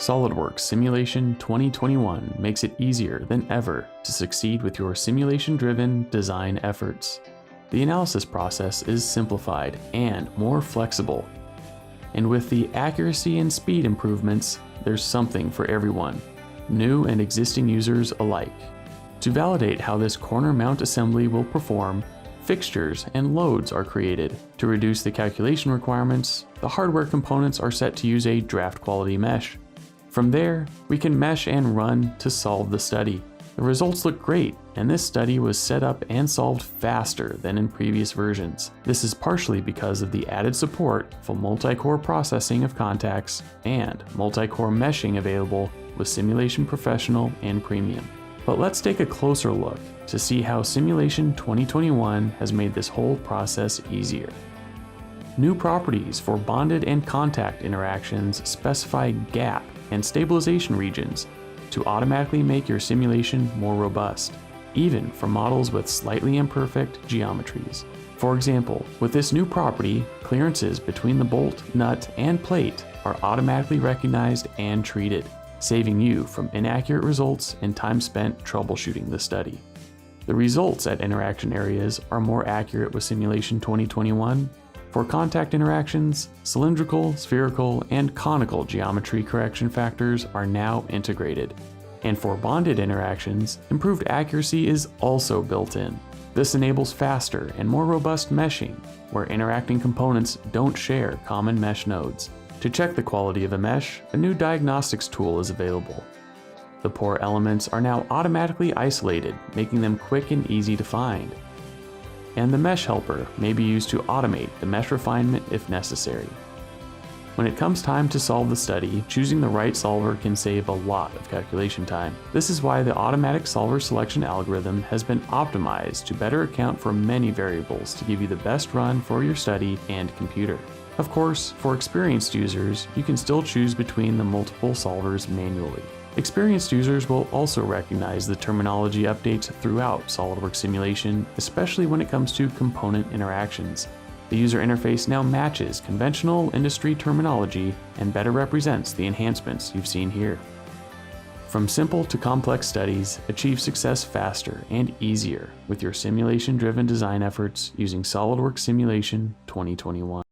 SOLIDWORKS Simulation 2021 makes it easier than ever to succeed with your simulation-driven design efforts. The analysis process is simplified and more flexible. And with the accuracy and speed improvements, there's something for everyone, new and existing users alike. To validate how this corner mount assembly will perform, fixtures and loads are created. To reduce the calculation requirements, the hardware components are set to use a draft quality mesh. From there, we can mesh and run to solve the study. The results look great, and this study was set up and solved faster than in previous versions. This is partially because of the added support for multi-core processing of contacts and multi-core meshing available with Simulation Professional and Premium. But let's take a closer look to see how Simulation 2021 has made this whole process easier. New properties for bonded and contact interactions specify gap and stabilization regions to automatically make your simulation more robust, even for models with slightly imperfect geometries. For example, with this new property, clearances between the bolt, nut, and plate are automatically recognized and treated, saving you from inaccurate results and time spent troubleshooting the study. The results at interaction areas are more accurate with Simulation 2021. For contact interactions, cylindrical, spherical, and conical geometry correction factors are now integrated. And for bonded interactions, improved accuracy is also built in. This enables faster and more robust meshing, where interacting components don't share common mesh nodes. To check the quality of a mesh, a new diagnostics tool is available. The poor elements are now automatically isolated, making them quick and easy to find. And the mesh helper may be used to automate the mesh refinement if necessary. When it comes time to solve the study, choosing the right solver can save a lot of calculation time. This is why the automatic solver selection algorithm has been optimized to better account for many variables to give you the best run for your study and computer. Of course, for experienced users, you can still choose between the multiple solvers manually. Experienced users will also recognize the terminology updates throughout SOLIDWORKS Simulation, especially when it comes to component interactions. The user interface now matches conventional industry terminology and better represents the enhancements you've seen here. From simple to complex studies, achieve success faster and easier with your simulation-driven design efforts using SOLIDWORKS Simulation 2021.